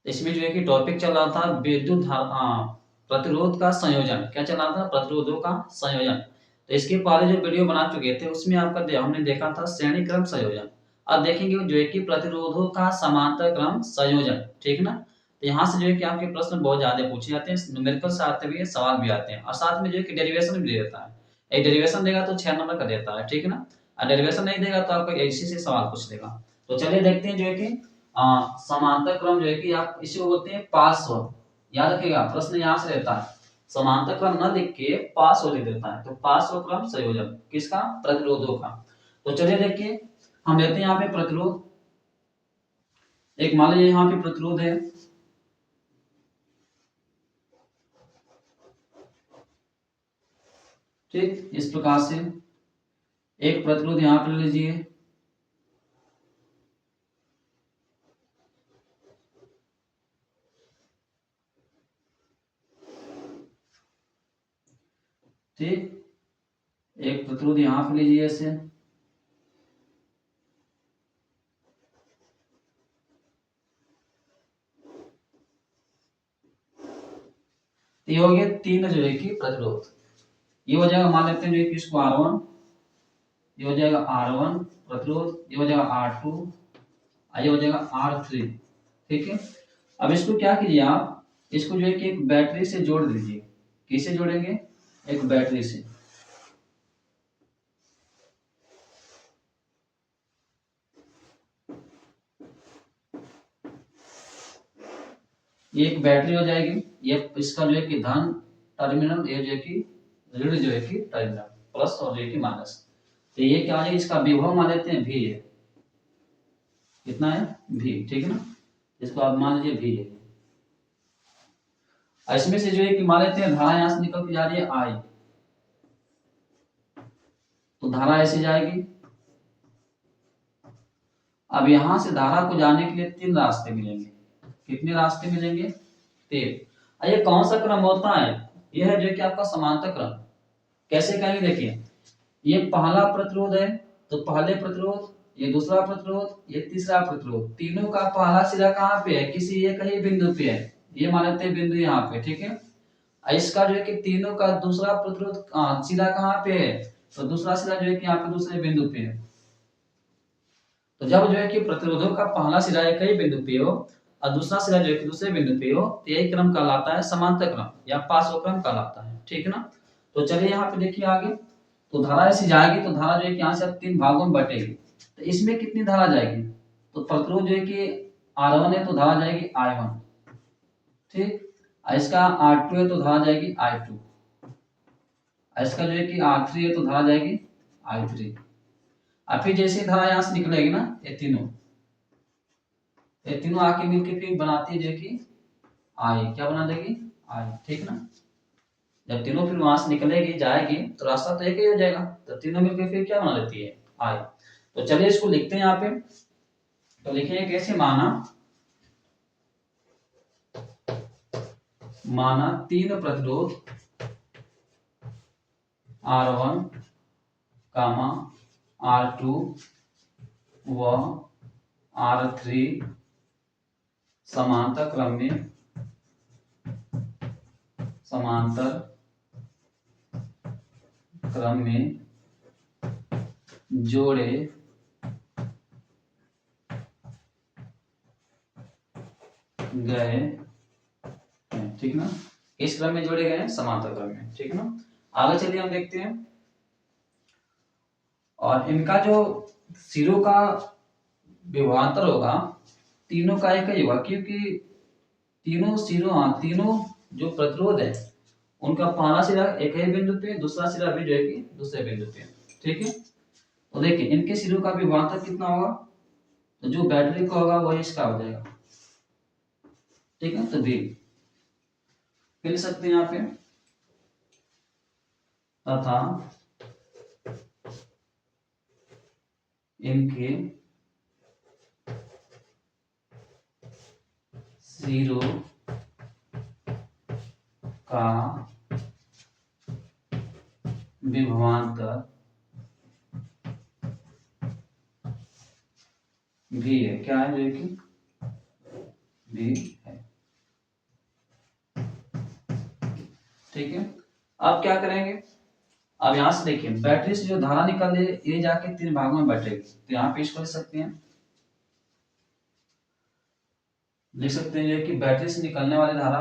इसमें जो है कि टॉपिक चल रहा था विद्युत प्रतिरोध का संयोजन। क्या चल रहा था? प्रतिरोधों का संयोजन। तो इसके पहले जो वीडियो बना चुके थे उसमें हमने देखा था श्रेणी क्रम संयोजन। अब देखेंगे जो है कि प्रतिरोधों का समांतर क्रम संयोजन, ठीक ना। तो यहाँ से जो है कि आपके प्रश्न बहुत ज्यादा पूछे जाते हैं, न्यूमेरिकल से आते हुए सवाल भी आते हैं, और साथ में जो है कि डेरिवेशन भी दे देता है। एक डेरिवेशन देगा तो 6 नंबर का देता है, ठीक है ना। और डेरिवेशन नहीं देगा तो आपको ऐसे से सवाल पूछ देगा। तो चलिए देखते हैं जो है कि समांतर क्रम जो है कि आप इसी को बोलते हैं पार्श्व। याद रखिएगा, प्रश्न यहाँ से रहता है, समांतर क्रम न लिख के पार्श्व लिख देता है। तो पार्श्व क्रम संयोजन किसका? प्रतिरोधों का। तो चलिए देखिए, हम लेते हैं यहाँ पे प्रतिरोध। एक मान लीजिए यहाँ पे प्रतिरोध है, ठीक, इस प्रकार से एक प्रतिरोध यहाँ पे ले लीजिए, ठीक, एक प्रतिरोध यहाँ पे लीजिए ऐसे, ये हो गया 3 जो है कि प्रतिरोध। ये हो जाएगा, मान लेते हैं जो है कि इसको R1, ये हो जाएगा R1 प्रतिरोध, ये हो जाएगा R2, ये हो जाएगा R3, ठीक है। अब इसको क्या कीजिए आप, इसको जो है कि एक बैटरी से जोड़ दीजिए। किससे जोड़ेंगे? एक बैटरी से। ये एक बैटरी हो जाएगी, ये इसका जो है कि धन टर्मिनल, ये जो है कि ऋण जो है कि टर्मिनल, प्लस और जो है कि माइनस। तो ये क्या हो जाएगा, इसका विभव मान लेते हैं V है, कितना है? V, ठीक है ना। इसको आप मान लीजिए V है। इसमें से जो है कि मान लेते हैं धारा यहां से निकल के जा रही है I, तो धारा ऐसे जाएगी। अब यहां से धारा को जाने के लिए 3 रास्ते मिलेंगे। कितने रास्ते मिलेंगे? 3। ये कौन सा क्रम होता है? यह है जो कि आपका समांतर क्रम। कैसे कहेंगे? देखिए, ये पहला प्रतिरोध है, तो पहले प्रतिरोध, ये दूसरा प्रतिरोध, ये तीसरा प्रतिरोध, तीनों का पहला सिरा कहाँ पे है? किसी एक ही बिंदु पे है। ये मान लेते हैं बिंदु यहाँ पे, ठीक है। इसका जो है कि तीनों का दूसरा प्रतिरोध सिरा कहाँ पे है? तो दूसरा सिरा जो है कि यहाँ पे दूसरे बिंदु पे है। तो जब जो है कि प्रतिरोधों का पहला सिरा एक ही बिंदु पे हो और दूसरा सिरा जो है कि दूसरे बिंदु पे हो, तो यही क्रम कहलाता है समांतर क्रम या पार्श्व क्रम कहलाता है, ठीक है ना। तो चलिए यहाँ पे देखिए आगे, तो धारा ऐसी जाएगी, तो धारा जो है कि यहाँ से 3 भागों में बटेगी। तो इसमें कितनी धारा जाएगी? तो प्रतिरोध जो है कि R1 है तो धारा जाएगी I1, ठीक। इसका R2 है तो धारा जाएगी I2, इसका जो है कि R3 है तो धारा जाएगी I3। और फिर जैसे धारा यहाँ से निकलेगी ना, ये तीनों आके मिलके फिर बनाती है जो कि आई, क्या बना देगी? आई, ठीक ना। जब तीनों फिर वहां से निकलेगी जाएगी तो रास्ता तो एक ही हो जाएगा, तो तीनों मिलकर फिर क्या बना देती है? आई। तो चलिए इसको लिखते हैं यहाँ पे। तो लिखेंगे कैसे? माना 3 प्रतिरोध R1, R2 व R3 समांतर क्रम में जोड़े गए, ठीक ना। इस क्रम में जोड़े गए समांतर क्रम में, ठीक ना। आगे चलिए हम देखते हैं, और इनका जो सिरों का विभवांतर होगा तीनों का एक ही होगा, क्योंकि तीनों जो प्रतिरोध है उनका पहला सिरा एक ही बिंदु पे, दूसरा सिरा भी जो है कि दूसरे बिंदु पे, ठीक है। तो देखिए इनके सिरों का विभवांतर कितना होगा? तो जो बैटरी का होगा वही इसका हो जाएगा, ठीक है। तो भी लिख सकते हैं यहाँ पे, तथा इनके सिरों का विभवांतर भी है। क्या है? जो कि भी है। ठीक है। अब क्या करेंगे, अब यहां से देखिए बैटरी से जो धारा निकल रही है ये जाके 3 भागों में बटेगी, तो यहाँ पे इसको लिख सकते हैं, लिख सकते हैं कि बैटरी से निकलने वाली धारा,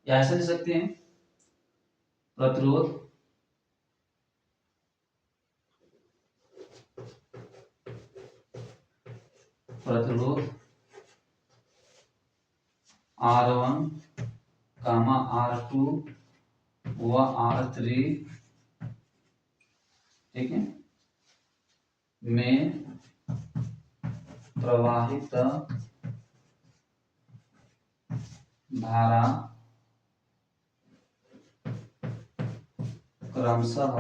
या ऐसे लिख सकते हैं प्रतिरोध प्रतिरोध R1, R2 व R3, ठीक है, में प्रवाहित धारा क्रमशः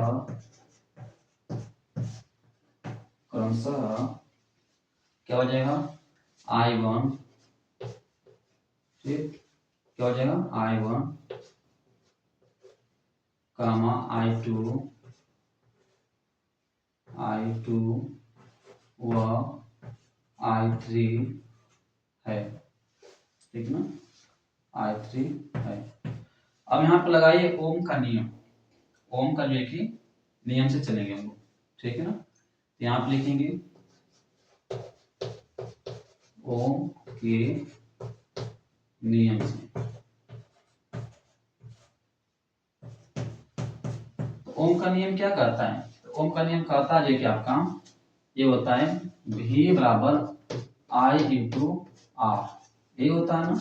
क्या हो जाएगा I1, ठीक, क्या हो जाएगा I1, I2 व I3 है, ठीक ना, I3 है। अब यहाँ पे लगाइए ओम का नियम, ओम का जो है कि नियम से चलेंगे हम लोग, ठीक है ना, तो यहाँ पे लिखेंगे ओम के नियम से। तो ओम का नियम क्या कहता है, तो ओम का नियम कहता है कि आपका ये होता है V बराबर I इंटू आर, ये होता है ना,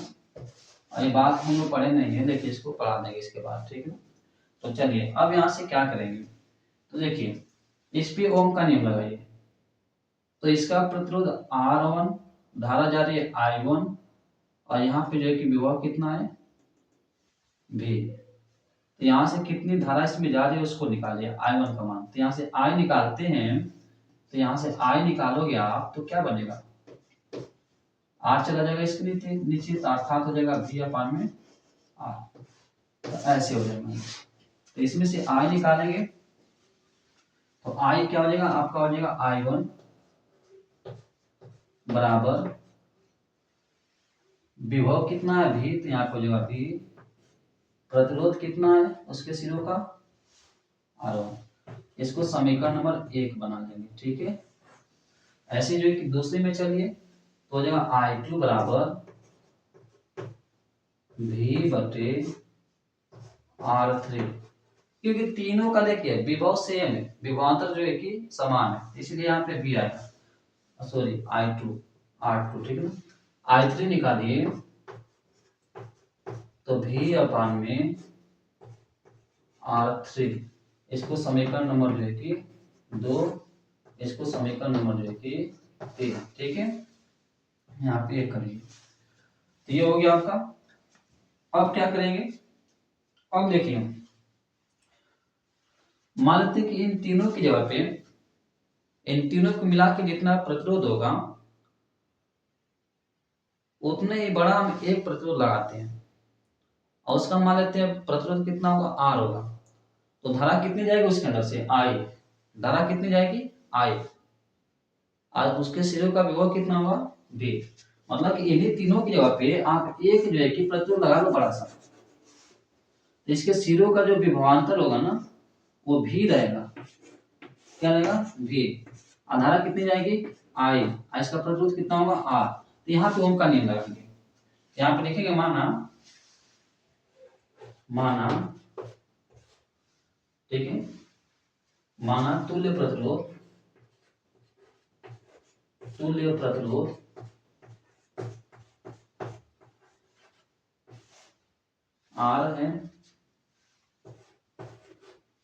ये बात हम लोग पढ़े नहीं है, देखिए इसको पढ़ा देंगे इसके बाद, ठीक है। तो चलिए अब यहाँ से क्या करेंगे, तो देखिए इस पे ओम का नियम लगाइए, तो इसका प्रतिरोध R1, धारा जा रही है I1, और यहाँ पे जो है कि विभव कितना है V, तो यहाँ से कितनी धारा इसमें जा रही है उसको निकालिए I1 का मान, तो यहाँ से I निकालते हैं, तो यहाँ से I निकालोगे आप तो क्या बनेगा, R चला जाएगा इसके नीचे, तो अर्थात हो जाएगा V अपान में R, तो ऐसे हो जाएगा। तो इसमें से I निकालेंगे तो I क्या हो जाएगा आपका, हो जाएगा I1 बराबर विभव कितना है V, तो यहाँ पे हो जाएगा V, प्रतिरोध कितना है उसके सिरों का R1, इसको समीकरण नंबर 1 बना लेंगे, ठीक है। ऐसे जो है कि दूसरे में चलिए, तो हो जाएगा I2 बराबर V बटे R3, क्योंकि तीनों का देखिए विभव सेम है, विभवांतर जो है कि समान है, इसलिए यहाँ पे V आएगा, सॉरी I2 R2, ठीक है ना। I3 निकालिए तो V अपान में R3, इसको समीकरण नंबर जो है कि 2, इसको समीकरण नंबर जो है कि 3, ठीक है, यहाँ पे एक करिए, तो ये हो गया आपका। अब क्या करेंगे, अब देखिए मान लेते कि इन तीनों की जगह पे, इन तीनों को मिला के जितना प्रतिरोध होगा उतने ही बड़ा हम एक प्रतिरोध लगाते हैं, और उसका मान लेते हैं प्रतिरोध कितना होगा R होगा, तो धारा कितनी जाएगी उसके अंदर से I, धारा कितनी जाएगी I, और उसके सिरों का विभव कितना होगा V, मतलब कि इन्हीं तीनों की जगह पे आप एक जो है कि प्रतिरोध लगा लो बड़ा सा, तो इसके सिरों का जो विभवांतर होगा ना वो V रहेगा, क्या रहेगा V, धारा कितनी जाएगी I, इसका प्रतिरोध कितना होगा R, तो यहाँ पे ओम का नियम लगाएंगे, यहाँ पे लिखेंगे माना, ठीक है, माना तुल्य प्रतिरोध R है,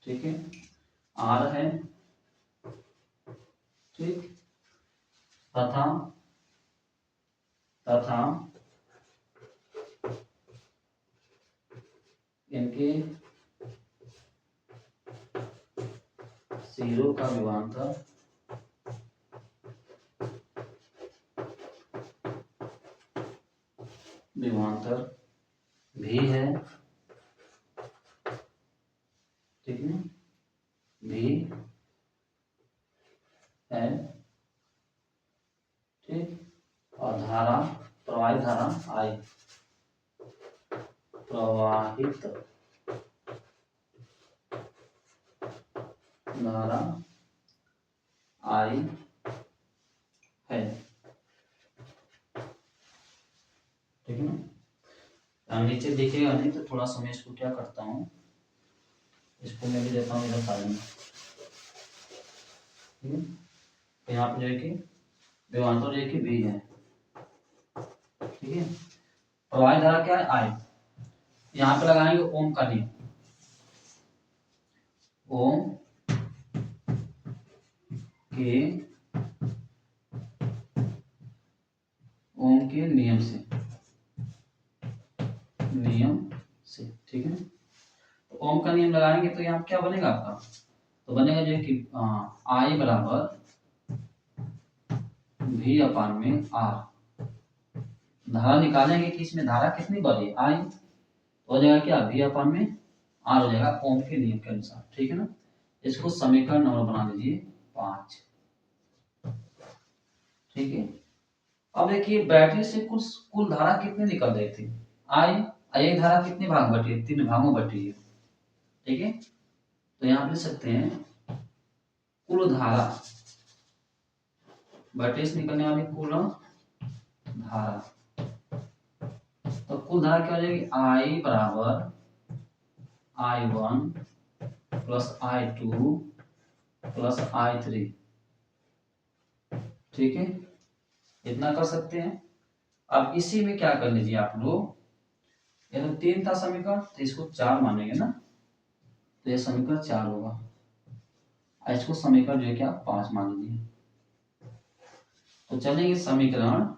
ठीक है, R है, ठीक, तथा इनके सिरों का विभवांतर भी है, ठीक है, भी है, ठीक, और धारा प्रवाहित धारा I, प्रवाहित धारा आई है, ठीक है ना। नीचे देखिएगा नहीं तो थोड़ा सा मैं इसको क्या करता हूँ, इसको मैं भी देता हूँ इधर साइड में, ठीक है। तो यहाँ पे जो है कि विभवांतर जो है कि V है, ठीक है। प्रवाहित धारा क्या है, I। यहाँ पे लगाएंगे ओम का नियम, ओम के ओम के नियम से, ठीक है। तो ओम का नियम लगाएंगे तो यहाँ क्या बनेगा आपका, तो बनेगा जो है कि I बराबर V अपान में R। धारा निकालेंगे कि इसमें धारा कितनी बढ़ी, I, तो हो जाएगा क्या, V अपान में R हो जाएगा ओम के नियम के अनुसार, ठीक है ना। इसको समीकरण नंबर बना लीजिए 5, ठीक है। अब देखिए बैटरी से कुल कुल धारा कितनी निकल रही थी, I। एक धारा कितने भाग बटी है, 3 भागों बटी है, ठीक है। तो यहाँ लिख सकते हैं कुल धारा, बैटरी से निकलने वाली कुल धारा, तो कुल धारा क्या हो जाएगी, I बराबर I1 plus I2 plus I3, ठीक है। इतना कर सकते हैं। अब इसी में क्या कर लीजिए आप लोग, ये तो 3 था समीकरण, तो इसको 4 मानेंगे ना, तो ये समीकरण 4 होगा। इसको समीकरण जो है क्या 5 मान लीजिए। तो चलेंगे समीकरण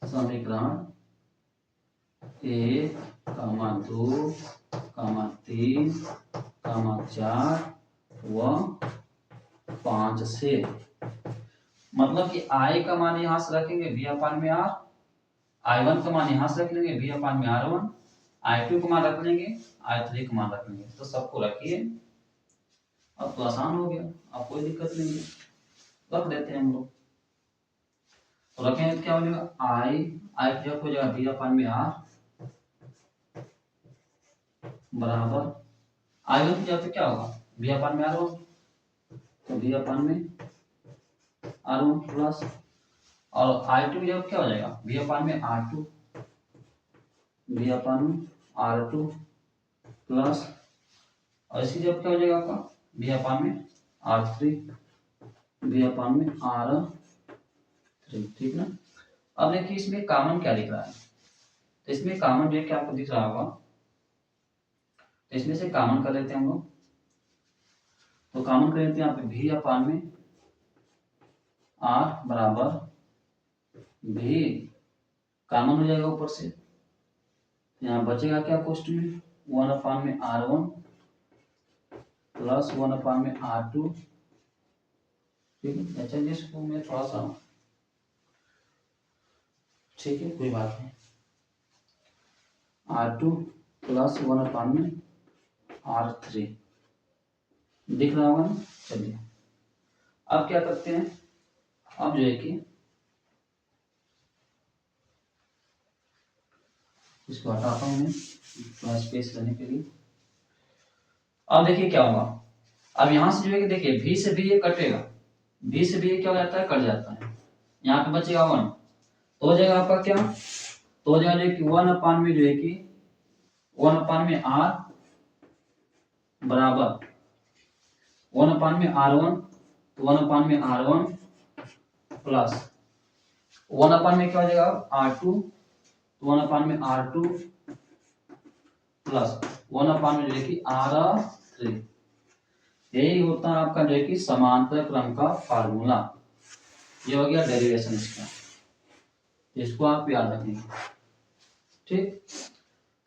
समीकरण 1, 2, 3, 4 व 5 से, मतलब कि I का मान यहां से रखेंगे V अपान में R, I1 का मान यहां से रख लेंगे V अपान में R1, I2 का मान रख लेंगे, I3 का मान रख लेंगे, तो सबको रखिए। अब तो आसान हो गया, अब कोई दिक्कत नहीं है, रख देते हैं हम लोग। तो रखेंगे तो क्या बनेगा, I जब हो जाएगा V अपान में R बराबर I1 की जगह पे क्या होगा, V अपान में R1, तो V अपान में R1 प्लस, और I2 की जगह क्या हो जाएगा, V अपान में R2, V अपान में R2 प्लस, और इसी जगह क्या हो जाएगा आपका, V अपान में R3, V अपान में R3, ठीक ना। अब देखिए इसमें कॉमन क्या दिख रहा है, तो इसमें कॉमन जो क्या आपको दिख रहा होगा, तो इसमें से कॉमन कर लेते हैं हम लोग। तो कॉमन कर लेते हैं यहाँ पे V अपान में R बराबर V, कॉमन हो जाएगा ऊपर से, यहाँ बचेगा क्या कोष्ट में, 1 अपान में R1 प्लस 1 अपान में R2, ठीक है। चलिए इसको मैं थोड़ा सा, ठीक है कोई बात नहीं, R2 प्लस 1 अपान में R3 दिख रहा होगा ना। चलिए अब क्या करते हैं, अब जो है कि इसको हटाता हूं मैं थोड़ा स्पेस लेने के लिए। अब देखिए क्या होगा, अब यहां से जो है कि देखिए V से भी ये कटेगा, V से भी ये क्या हो जाता है, कट जाता है, यहाँ पे बचेगा 1, तो हो जाएगा आपका क्या, तो हो जाएगा कि 1 अपान में जो है कि 1 अपान में R बराबर 1 अपान में R1, तो 1 अपान में R1 प्लस 1 अपान में क्या हो जाएगा R2, तो 1 अपान में R2 प्लस 1 अपान में जो है कि R3। यही होता है आपका जो है कि समांतर क्रम का फार्मूला, ये हो गया डेरिवेशन इसका, इसको आप याद रखेंगे, ठीक।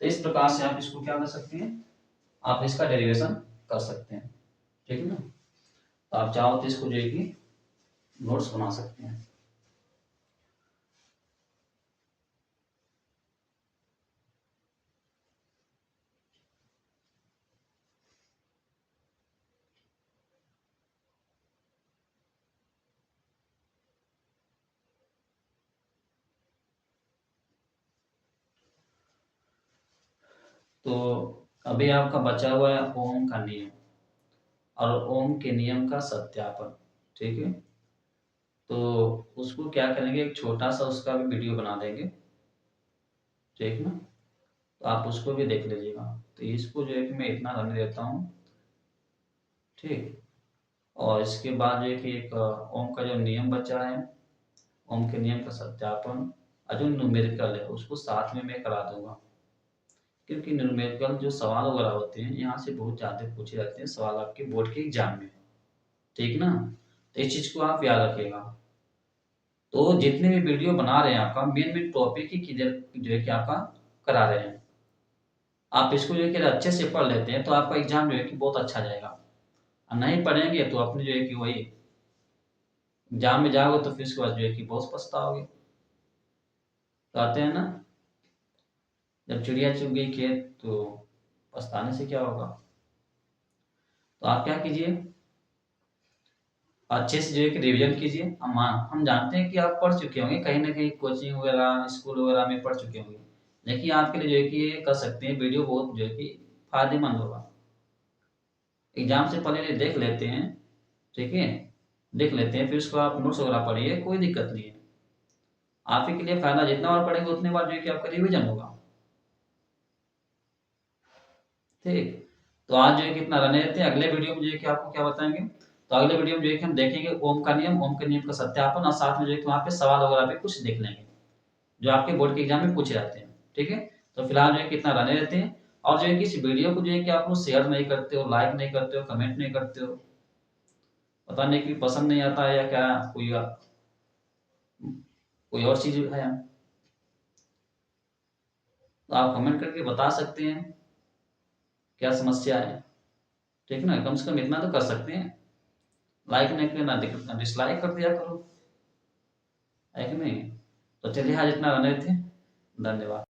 तो इस प्रकार से आप इसको क्या कर सकते हैं, आप इसका डेरिवेशन कर सकते हैं, ठीक है ना। तो आप चाहो तो इसको जो है कि नोट्स बना सकते हैं। तो अभी आपका बचा हुआ है ओम का नियम और ओम के नियम का सत्यापन। ठीक है, तो उसको क्या करेंगे, एक छोटा सा उसका भी वीडियो बना देंगे। ठीक ना, तो आप उसको भी देख लीजिएगा। तो इसको जो है कि मैं इतना रन देता हूँ। ठीक, और इसके बाद जो है कि एक ओम का जो नियम बचा है, ओम के नियम का सत्यापन और जो न्यूमेरिकल है उसको साथ में मैं करा दूंगा, क्योंकि न्यूमेरिकल जो सवाल वगैरह होते हैं यहाँ से बहुत ज़्यादा पूछे जाते हैं सवाल आपके बोर्ड के एग्जाम में। ठीक ना, तो इस चीज़ को आप याद रखिएगा। तो जितने भी वीडियो बना रहे हैं आपका मेन मेन टॉपिक ही किधर जो है कि आपका करा रहे हैं, आप इसको जो है कि अच्छे से पढ़ लेते हैं तो आपका एग्जाम जो है कि बहुत अच्छा जाएगा। और नहीं पढ़ेंगे तो अपने जो है कि वही एग्जाम में जाओगे तो फिर उसके बाद जो है कि बहुत पछताओगे। कहते हैं ना, जब चिड़िया चुग गई खेत तो पछताने से क्या होगा। तो आप क्या कीजिए, अच्छे से जो है कि रिवीजन कीजिए। हम जानते हैं कि आप पढ़ चुके होंगे, कहीं ना कहीं कोचिंग वगैरह स्कूल वगैरह में पढ़ चुके होंगे, लेकिन आपके लिए जो है कि ये कर सकते हैं वीडियो बहुत जो है कि फायदेमंद होगा। एग्जाम से पहले ये देख लेते हैं। ठीक है, देख लेते हैं फिर उसको आप नोट्स वगैरह पढ़िए, कोई दिक्कत नहीं है। आप ही के लिए फायदा, जितना बार पढ़ेंगे उतने बार जो है कि आपका रिवीजन होगा। ठीक, तो आज जो है कि इतना रहने देते हैं। अगले वीडियो में जो है कि आपको क्या बताएंगे, तो अगले वीडियो में जो है कि हम देखेंगे ओम का नियम, ओम के नियम का सत्यापन, और साथ में जो है कि वहाँ पे सवाल वगैरह भी कुछ देख लेंगे जो आपके बोर्ड के एग्जाम में पूछे जाते हैं। ठीक है, तो फिलहाल जो है कि इतना रहने देते हैं। और जो है कि इस वीडियो को जो है कि आप लोग शेयर नहीं करते हो, लाइक नहीं करते हो, कमेंट नहीं करते हो, पता नहीं कि पसंद नहीं आता है या क्या, कोई और चीज है। तो आप कमेंट करके बता सकते हैं क्या समस्या है। ठीक ना, कम से कम इतना तो कर सकते हैं। लाइक नहीं करना, डिसलाइक कर दिया करो, है कि नहीं। तो चलिए आज इतना रहने थे, धन्यवाद।